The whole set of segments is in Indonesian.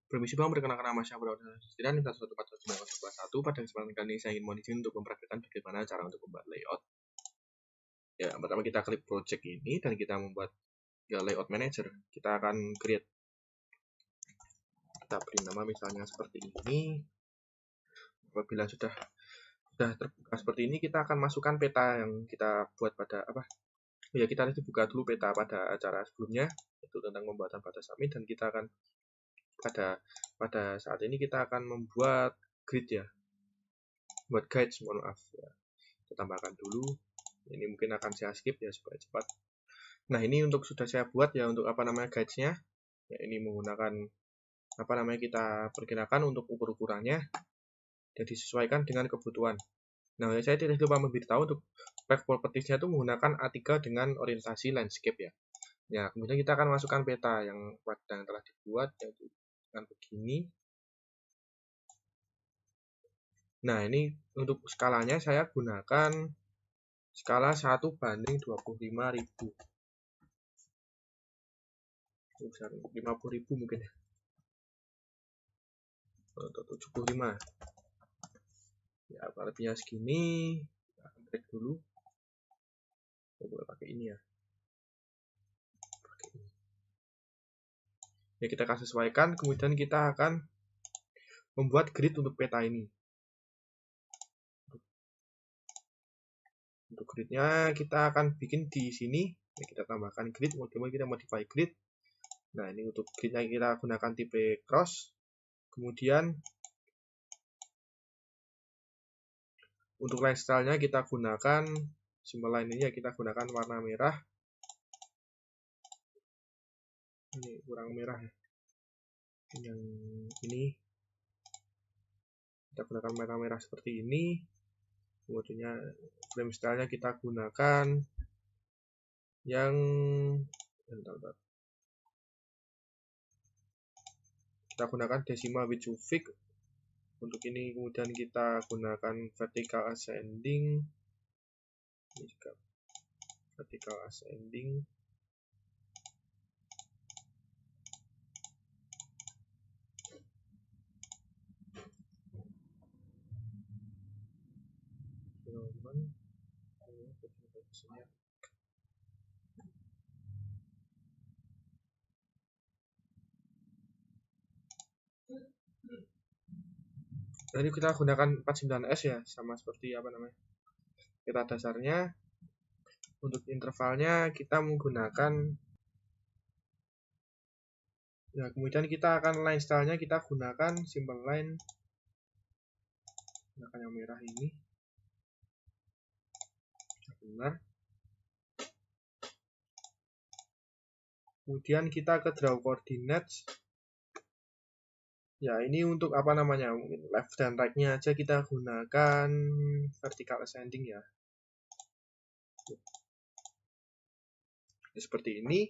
Permisi Bang, perkenalkan nama saya Bro dan 114.1 pada kesempatan kali ini saya ingin mohon izin untuk mempraktikkan bagaimana cara untuk membuat layout. Ya, pertama kita klik project ini dan kita membuat layout manager. Kita akan create. Kita beri nama misalnya seperti ini. Apabila sudah terbuka seperti ini, kita akan masukkan peta yang kita buat pada Ya, kita nanti buka dulu peta pada acara sebelumnya, itu tentang pembuatan batas summit, dan kita akan pada saat ini kita akan membuat grid ya, buat guides, mohon maaf ya. Kita tambahkan dulu, ini mungkin akan saya skip ya supaya cepat. Nah, ini untuk sudah saya buat ya untuk guidesnya ya, ini menggunakan kita perkirakan untuk ukur-ukurannya dan disesuaikan dengan kebutuhan. Nah, saya tidak lupa memberitahu untuk pack propertiesnya itu menggunakan A3 dengan orientasi landscape ya. Ya, kemudian kita akan masukkan peta yang telah dibuat yaitu dengan begini. Nah, ini untuk skalanya saya gunakan skala 1:25.000. 50.000 mungkin ya. Atau 75. Ya, artinya segini. Kita akan drag dulu. Boleh pakai ini ya. Ya, kita akan sesuaikan, kemudian kita akan membuat grid untuk peta ini. Untuk gridnya kita akan bikin di sini, ya, kita tambahkan grid, kemudian kita modify grid. Nah, ini untuk gridnya kita gunakan tipe cross. Kemudian untuk line style-nya kita gunakan symbol line ini ya, kita gunakan warna merah. Ini kurang merah ya. Yang ini kita gunakan merah-merah seperti ini. Kemudian frame style-nya kita gunakan yang kita gunakan decimal with suffix. Untuk ini kemudian kita gunakan vertical ascending. Ini juga vertical ascending. Jadi kita gunakan 49S ya, sama seperti peta dasarnya. Untuk intervalnya kita menggunakan ya, kemudian kita akan line style-nya kita gunakan symbol line, gunakan yang merah ini. Benar. Kemudian kita ke draw coordinates. Ya, ini untuk mungkin left dan right-nya aja kita gunakan vertical ascending ya. Seperti ini.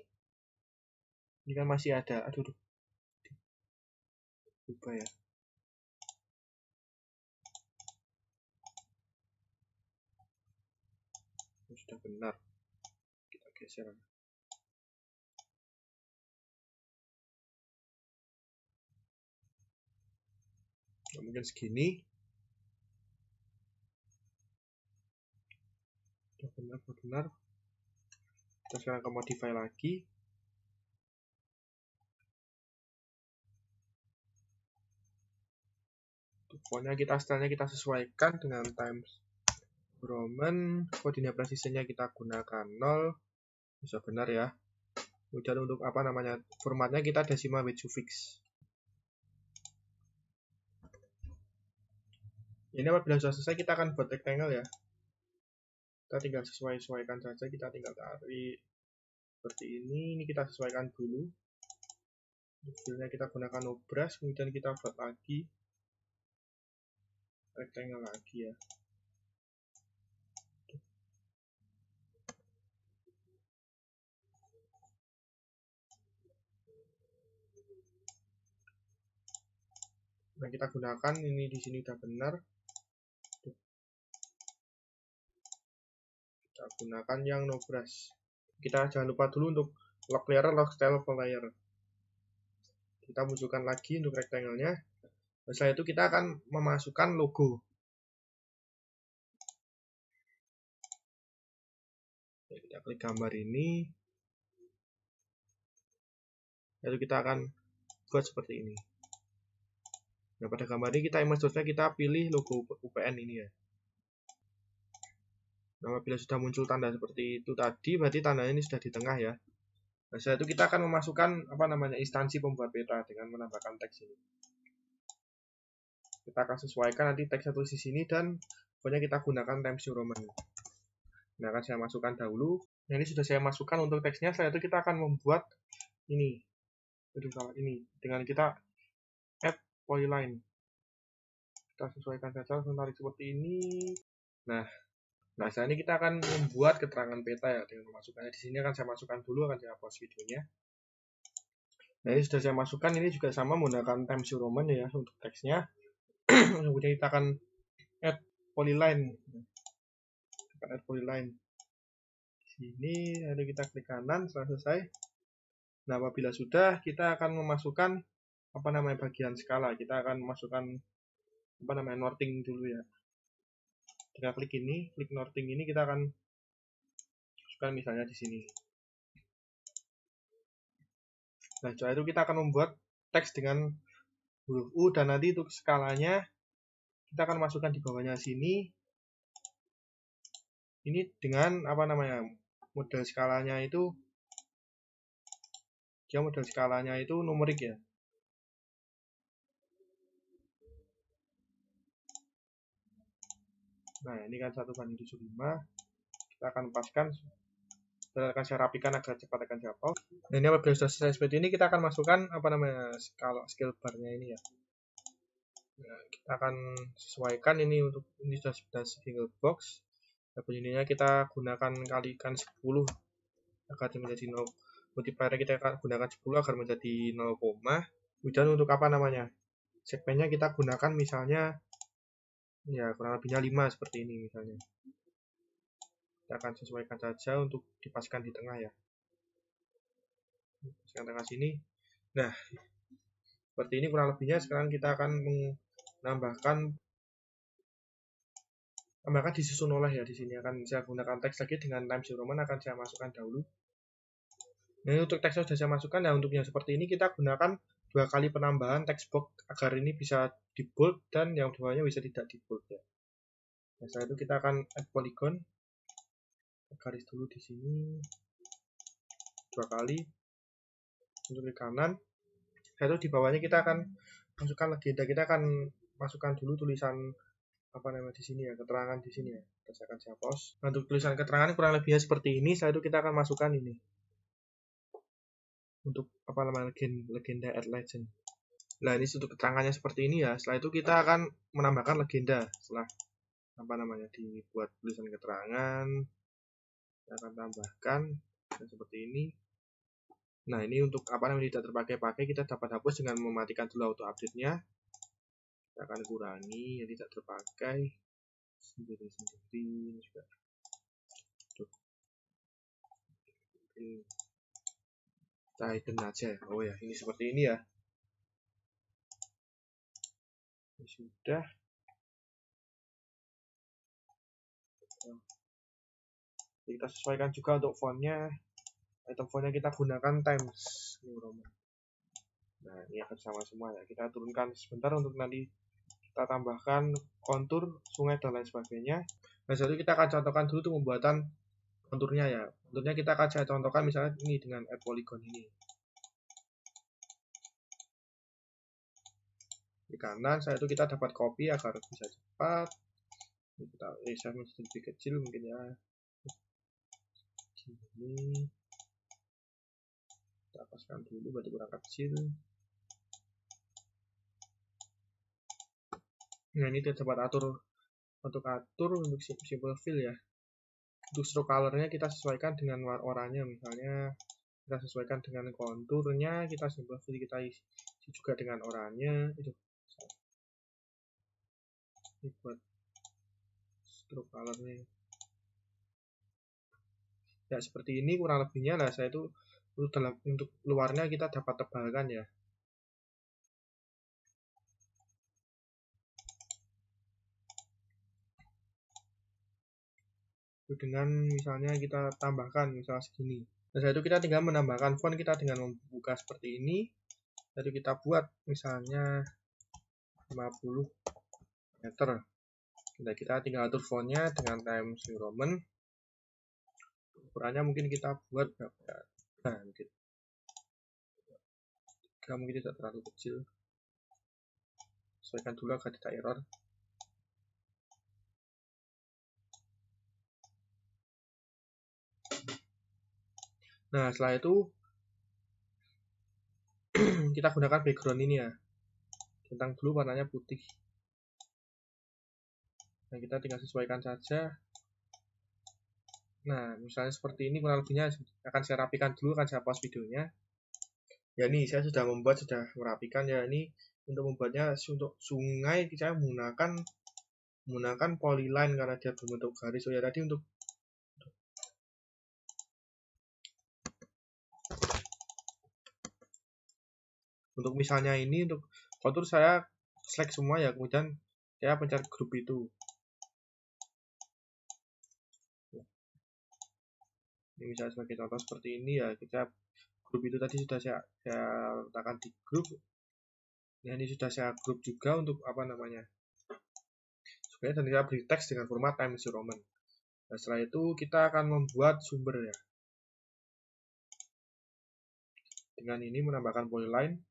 Ini kan masih ada, lupa ya. Sudah benar. Kita geser. Nah, mungkin segini. Sudah benar. Kita sekarang ke modify lagi. Pokoknya stylenya kita sesuaikan dengan Times Roman. Koordinat precisionnya kita gunakan 0. Bisa benar ya. Kemudian untuk formatnya kita decimal with suffix. Ini apabila sudah selesai kita akan buat rectangle ya. Kita tinggal sesuaikan saja, kita tinggal tarik seperti ini kita sesuaikan dulu. Filenya kita gunakan no brush, kemudian kita buat lagi rectangle lagi ya. Nah, kita gunakan ini di sini udah benar. Kita gunakan yang no brush. Kita jangan lupa dulu untuk lock layer, lock style layer. kita munculkan lagi untuk rectangle-nya. Setelah itu kita akan memasukkan logo. Kita klik gambar ini, lalu kita akan buat seperti ini. Nah, pada gambar ini kita image source-nya kita pilih logo UPN ini ya. Nah, apabila sudah muncul tanda seperti itu tadi, berarti tandanya ini sudah di tengah ya. Nah, setelah itu kita akan memasukkan instansi pembuat peta dengan menambahkan teks ini. Kita akan sesuaikan nanti teks tulis di sini dan pokoknya kita gunakan Times New Roman. Nah, akan saya masukkan dahulu. Nah, ini sudah saya masukkan untuk teksnya. Setelah itu kita akan membuat ini. Dengan kita add polyline. Kita sesuaikan saja tarik seperti ini. Nah, setelah ini kita akan membuat keterangan peta ya dengan memasukkannya di sini. Akan saya masukkan dulu, akan saya hapus videonya. Nah, ini sudah saya masukkan. Ini juga sama menggunakan Times New Roman ya untuk teksnya. Kemudian kita akan add polyline. Add polyline. Ini lalu kita klik kanan setelah selesai. Nah, apabila sudah, kita akan memasukkan bagian skala. Kita akan memasukkan northing dulu ya. Kita klik northing ini kita akan masukkan misalnya di sini. Nah, setelah itu kita akan membuat teks dengan huruf U dan nanti untuk skalanya kita akan masukkan di bawahnya sini. Ini dengan model skalanya itu numerik ya. Nah, ini kan 1:75. Kita akan paskan. Kita akan saya rapikan agar cepat akan saya hapus. Nah, ini apabila sudah selesai seperti ini, kita akan masukkan scale bar-nya ini ya. Nah, kita akan sesuaikan ini untuk ini sudah single box. Nah, bunyinya kita gunakan kalikan 10 agar menjadi 0. Multiplier kita akan gunakan 10 agar menjadi 0, kemudian untuk segmennya kita gunakan misalnya ya kurang lebihnya 5 seperti ini misalnya. Kita akan sesuaikan saja untuk dipaskan di tengah ya. Paskan tengah sini. Nah, seperti ini kurang lebihnya. Sekarang kita akan menambahkan disusun oleh ya. Di sini akan saya gunakan teks lagi dengan Times New Roman, akan saya masukkan dahulu. Nah, untuk teksnya sudah saya masukkan. Nah, untuk yang seperti ini kita gunakan 2 kali penambahan text box agar ini bisa di bold dan yang bawahnya bisa tidak di bold ya. Nah, setelah itu kita akan add polygon. Garis dulu di sini 2 kali untuk ke kanan. Setelah itu di bawahnya kita akan masukkan legenda. Kita akan masukkan dulu tulisan di sini ya, keterangan di sini ya. Saya akan saya hapus. Nah, untuk tulisan keterangan kurang lebihnya seperti ini. Setelah itu kita akan masukkan ini untuk legenda add legend. Nah, ini untuk keterangannya seperti ini ya. Setelah itu kita akan menambahkan legenda. Setelah dibuat tulisan keterangan, kita akan tambahkan seperti ini. Nah, ini untuk tidak terpakai-pakai, kita dapat hapus dengan mematikan dulu auto update-nya. Kita akan kurangi yang tidak terpakai sendiri-sendiri juga. Kita hidden aja. Oh ya, ini seperti ini ya. Ini sudah. Kita sesuaikan juga untuk fontnya. Item fontnya kita gunakan Times New Roman. Nah, ini akan sama semua ya. Kita turunkan sebentar untuk nanti kita tambahkan kontur, sungai dan lain sebagainya. Nah, setelah itu kita akan contohkan dulu untuk pembuatan konturnya ya. Konturnya kita akan saya contohkan misalnya ini dengan add polygon ini. Di kanan, saya itu kita dapat copy agar bisa cepat. Kita resize lebih kecil mungkin ya. Ini kita hapuskan dulu, berarti kurang kecil. Nah, ini kita dapat atur untuk simple fill ya. Untuk stroke colornya kita sesuaikan dengan warnanya, misalnya kita sesuaikan dengan konturnya, kita simple fill, kita isi juga dengan oranye. Itu ini buat stroke colornya ya seperti ini kurang lebihnya. Nah, saya itu untuk luarnya kita dapat tebalkan ya. dengan misalnya kita tambahkan misal segini. Nah, setelah itu kita tinggal menambahkan font kita dengan membuka seperti ini. Lalu kita buat misalnya 50 meter. Nah, kita tinggal atur fontnya dengan Times New Roman. Ukurannya mungkin kita buat berapa ya? Nah, mungkin tidak terlalu kecil. Sesuaikan dulu agar tidak error. Nah, setelah itu kita gunakan background ini ya. Centang dulu warnanya putih. Nah, kita tinggal sesuaikan saja. Nah, misalnya seperti ini kurang lebihnya akan saya rapikan dulu, akan saya pause videonya. Ya, ini saya sudah merapikan ya. Ini untuk membuatnya untuk sungai saya menggunakan polyline karena dia berbentuk garis. Oh ya, tadi untuk misalnya ini untuk kontur saya select semua ya, kemudian saya pencet grup itu. Ini misalnya sebagai contoh seperti ini ya, kita grup itu tadi sudah saya letakkan di grup. Ya, ini sudah saya grup juga untuk apa namanya, supaya dan kita beri teks dengan format Times New Roman. Nah, setelah itu kita akan membuat sumber ya. Dengan ini menambahkan polyline.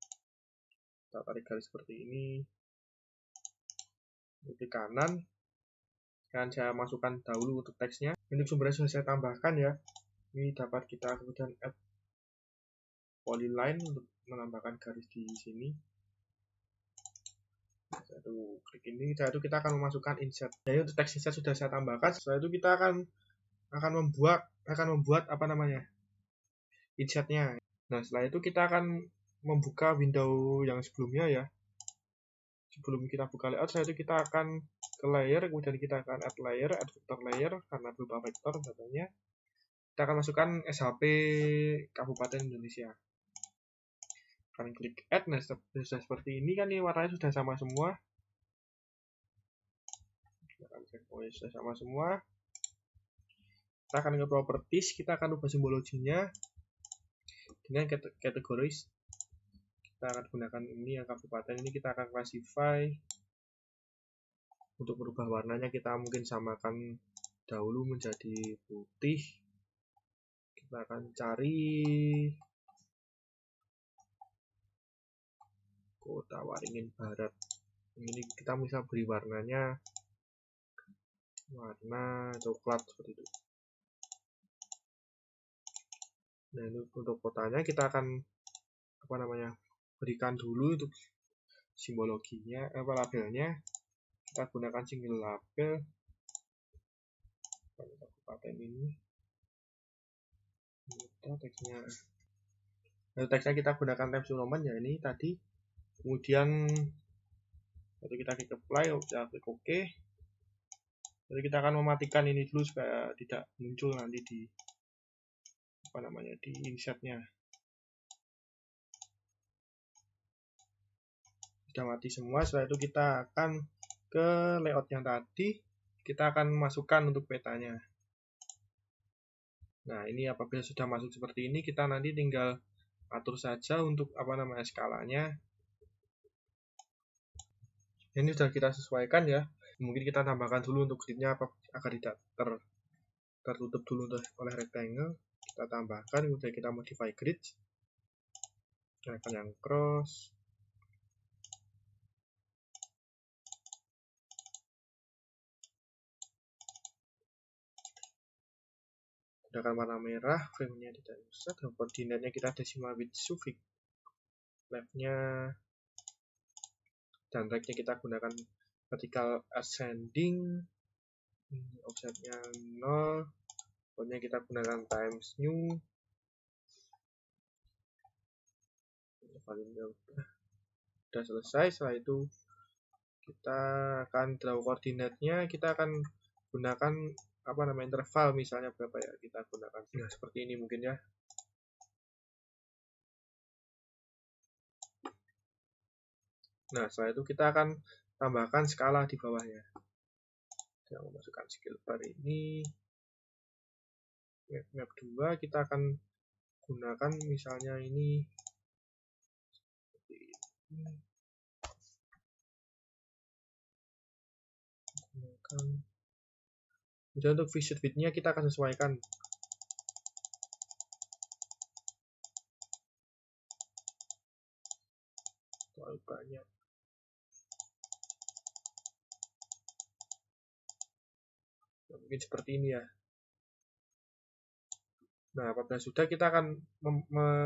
Kita tarik garis seperti ini. Di kanan akan saya masukkan dahulu untuk teksnya. Ini sumbernya sudah saya tambahkan ya. Ini dapat kita kemudian add polyline untuk menambahkan garis di sini. Satu klik ini, setelah itu kita akan memasukkan insert. Jadi untuk teks insert sudah saya tambahkan. Setelah itu kita akan membuat apa namanya, insertnya. Nah, setelah itu kita akan membuka window yang sebelumnya ya. Sebelum kita buka layout, setelah itu kita akan ke layer, kemudian kita akan add vector layer karena berupa vektor datanya. Kita akan masukkan SHP Kabupaten Indonesia. Akan klik add. Nah, sudah seperti ini kan, ini warnanya sudah sama semua. Kita akan cek sudah sama semua. Kita akan ke properties, kita akan ubah simbologinya dengan kategoris. Kita akan gunakan ini yang kabupaten ini, kita akan classify. Untuk merubah warnanya kita mungkin samakan dahulu menjadi putih. Kita akan cari Kota Waringin Barat. Ini kita bisa beri warnanya warna coklat seperti itu. Nah, ini untuk kotanya kita akan apa namanya, berikan dulu untuk simbologinya, labelnya. Kita gunakan single label kabupaten ini. Teksnya, kita gunakan Times New Roman ya, ini tadi. Kemudian kita klik apply, kita klik OK. Jadi kita akan mematikan ini dulu supaya tidak muncul nanti di apa namanya, di insertnya. Sudah mati semua. Setelah itu kita akan ke layout yang tadi, kita akan masukkan untuk petanya. Nah, ini apabila sudah masuk seperti ini, kita nanti tinggal atur saja untuk apa namanya, skalanya. Ini sudah kita sesuaikan ya. Mungkin kita tambahkan dulu untuk gridnya agar tidak tertutup dulu oleh rectangle. Kita tambahkan, kemudian kita modify grid. Gunakan yang cross. Gunakan warna merah, frame-nya tidak usah, dan koordinatnya kita decimal with suffix. Left-nya dan right-nya kita gunakan vertical ascending, offset-nya 0, pokoknya kita gunakan Times New. Sudah selesai. Setelah itu kita akan draw koordinatnya, kita akan gunakan apa namanya, interval misalnya berapa ya, kita gunakan nah, seperti ini mungkin ya. Nah, setelah itu kita akan tambahkan skala di bawahnya. Saya memasukkan scale bar ini. map 2 kita akan gunakan misalnya ini gunakan. Jadi untuk visit width-nya kita akan sesuaikan. Terlalu banyak. Nah, mungkin seperti ini ya. Nah, apabila sudah kita akan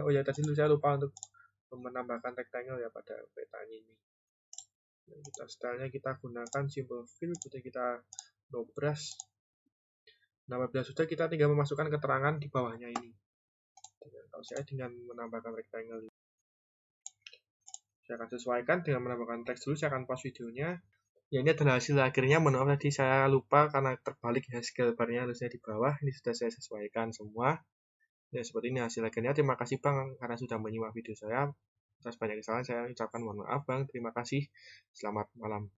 oh ya tadi saya lupa untuk menambahkan rectangle ya pada petanya ini. Nah, kita stylenya kita gunakan simple fill, kemudian kita no brush. Nah, apabila sudah kita tinggal memasukkan keterangan di bawahnya ini. Kalau saya dengan menambahkan rectangle, saya akan sesuaikan dengan menambahkan teks dulu. Saya akan pause videonya. Ya, ini adalah hasil akhirnya. Mohon maaf tadi saya lupa karena terbalik ya, scale bar-nya harusnya di bawah. Ini sudah saya sesuaikan semua. Ya, seperti ini hasil akhirnya. Terima kasih Bang karena sudah menyimak video saya. Atas banyak kesalahan saya ucapkan mohon maaf Bang. Terima kasih. Selamat malam.